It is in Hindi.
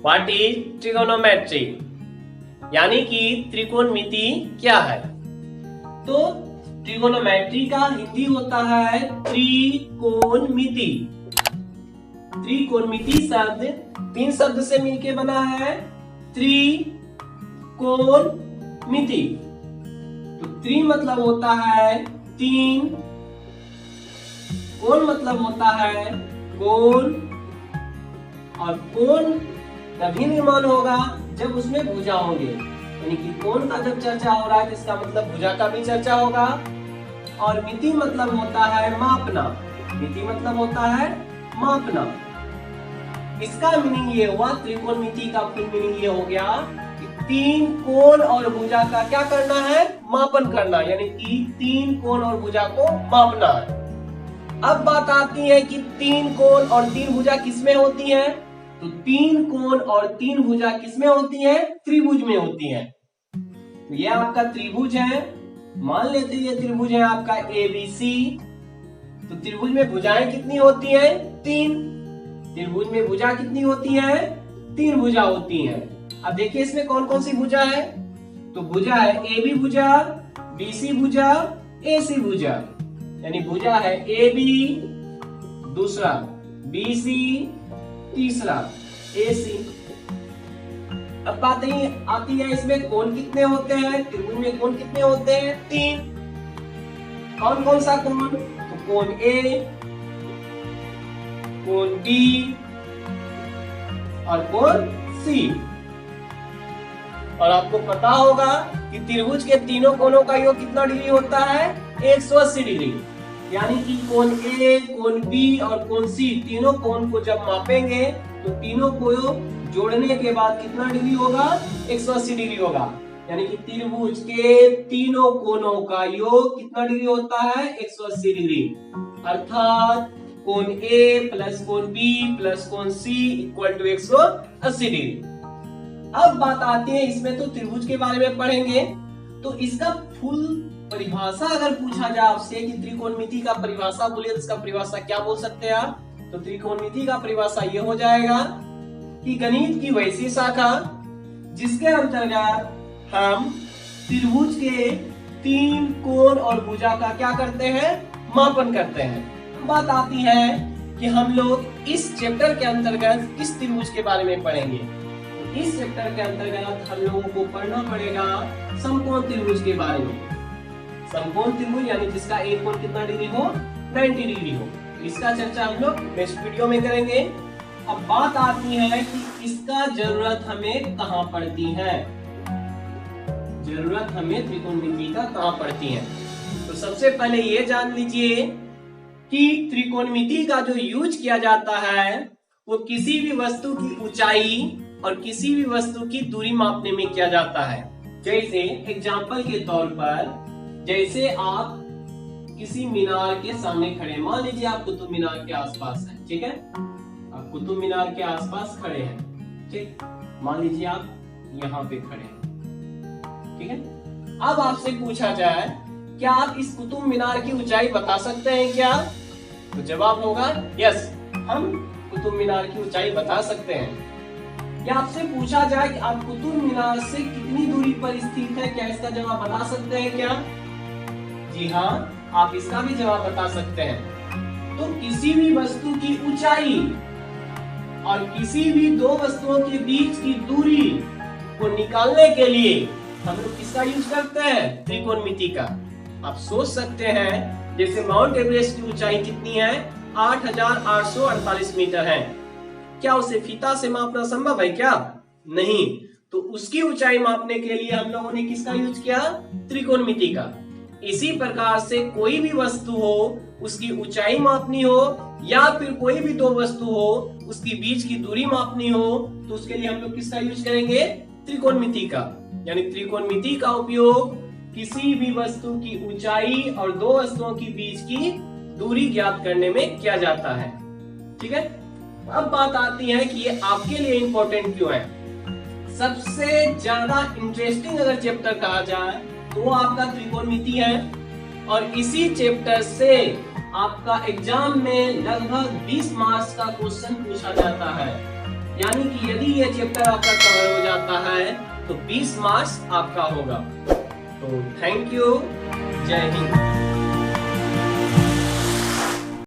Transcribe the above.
व्हाट इज ट्रिगोनोमेट्री, यानी कि त्रिकोणमिति क्या है। तो ट्रिगोनोमेट्री का हिंदी होता है त्रिकोणमिति। त्रिकोणमिति शब्द 3 शब्द से मिलकर बना है त्रिकोणमिति। तो त्रि मतलब होता है 3, कोण मतलब होता है कोण, और कोण तभी निर्माण होगा जब उसमें भुजा होंगे, यानी कि कोण का जब चर्चा हो रहा है तो इसका मतलब भुजा का भी चर्चा होगा। और मिति मतलब होता है मापना, मिति मतलब होता है मापना। इसका मीनिंग ये हुआ, त्रिकोणमिति का फुल मीनिंग ये हो गया कि 3 कोण और भुजा का क्या करना है, मापन करना, यानी कि 3 कोण और भुजा को मापना है। अब बात आती है कि 3 कोण और 3 भुजा किसमें होती है। तो 3 कोण और 3 भुजा किसमें होती है, त्रिभुज में होती है। तो ये आपका त्रिभुज है, मान लेते ये त्रिभुज है आपका ABC। तो त्रिभुज में भुजाएं कितनी होती हैं, 3। त्रिभुज में भुजा कितनी होती है, 3 भुजा होती हैं। अब देखिए इसमें कौन कौन सी भुजा है। तो भुजा है AB भुजा, BC भुजा, AC भुजा, यानी भुजा है AB दूसरा, BC तीसरा, AC। अब बात आती है इसमें कोण कितने होते हैं, त्रिभुज में कोण कितने होते हैं, 3। कौन कौन सा कोण, तो कोण A, कोण B और कोण C। और आपको पता होगा कि त्रिभुज के तीनों कोणों का योग कितना डिग्री होता है, 180 डिग्री। यानी कि कोण A, कोण B और कोण C, तीनों कोण को जब मापेंगे तो तीनों को जोड़ने के बाद कितना डिग्री होगा, 180 डिग्री होगा। यानी कि त्रिभुज के तीनों कोणों का योग कितना डिग्री होता है, 180 डिग्री। अर्थात कोण A प्लस कोण B प्लस कोण C इक्वल टू 180 डिग्री। अब बात आती है, इसमें तो त्रिभुज के बारे में पढ़ेंगे, तो इसका फुल परिभाषा अगर पूछा जाए आपसे कि त्रिकोणमिति का परिभाषा बोलिए तो इसका परिभाषा क्या बोल सकते हैं आप। तो त्रिकोणमिति का परिभाषा ये हो जाएगा कि गणित की वैसी शाखा जिसके अंतर्गत हम त्रिभुज के 3 कोण और भुजा का क्या करते हैं, मापन करते हैं। बात आती है कि हम लोग इस चैप्टर के अंतर्गत किस त्रिभुज के बारे में पढ़ेंगे। इस चैप्टर के अंतर्गत हम लोगों को पढ़ना पड़ेगा समकोण त्रिभुज के बारे में। समकोण त्रिभुज यानी जिसका एक कोण कितना डिग्री हो, 90 डिग्री हो। इसका चर्चा हम लोग नेक्स्ट वीडियो में करेंगे। अब बात आती है कि इसका जरूरत हमें कहां पड़ती है, जरूरत हमें त्रिकोणमिति का कहां पड़ती है। तो सबसे पहले ये जान लीजिए कि त्रिकोणमिति का जो यूज किया जाता है वो किसी भी वस्तु की ऊंचाई और किसी भी वस्तु की दूरी मापने में किया जाता है। जैसे एग्जाम्पल के तौर पर, जैसे आप किसी मीनार के सामने खड़े, मान लीजिए आप कुतुब मीनार के आसपास हैं, ठीक है, आप कुतुब मीनार के आसपास खड़े हैं, ठीक, मान लीजिए आप यहाँ पे खड़े हैं, ठीक है। अब आपसे पूछा जाए क्या आप इस कुतुब मीनार की ऊंचाई बता सकते हैं क्या, तो जवाब होगा यस, हम कुतुब मीनार की ऊंचाई बता सकते हैं। या आपसे पूछा जाए कि आप कुतुब मीनार से कितनी दूरी पर स्थित है, क्या इसका जवाब बता सकते हैं क्या, जी हाँ, आप इसका भी जवाब बता सकते हैं। तो किसी भी वस्तु की ऊंचाई और किसी भी दो वस्तुओं के बीच की दूरी को निकालने के लिए हम लोग किसका यूज करते हैं, त्रिकोणमिति का। आप सोच सकते हैं जैसे माउंट एवरेस्ट की ऊंचाई कितनी है, 8,848 मीटर है। क्या उसे फीता से मापना संभव है क्या, नहीं। तो उसकी ऊंचाई मापने के लिए हम लोगों ने किसका यूज किया, त्रिकोणमिति का। इसी प्रकार से कोई भी वस्तु हो उसकी ऊंचाई मापनी हो या फिर कोई भी दो वस्तु हो उसकी बीच की दूरी मापनी हो तो उसके लिए हम लोग किसका यूज करेंगे, त्रिकोणमिति का। यानी त्रिकोणमिति का उपयोग किसी भी वस्तु की ऊंचाई और दो वस्तुओं के बीच की दूरी ज्ञात करने में किया जाता है, ठीक है। अब बात आती है कि ये आपके लिए इंपॉर्टेंट क्यों है। सबसे ज्यादा इंटरेस्टिंग अगर चैप्टर कहा जाए तो वो आपका त्रिकोणमिति है, और इसी चैप्टर से आपका एग्जाम में लगभग 20 मार्क्स का क्वेश्चन पूछा जाता है। यानी कि यदि ये चैप्टर आपका कवर हो जाता है तो 20 मार्क्स आपका होगा। तो थैंक यू, जय हिंद।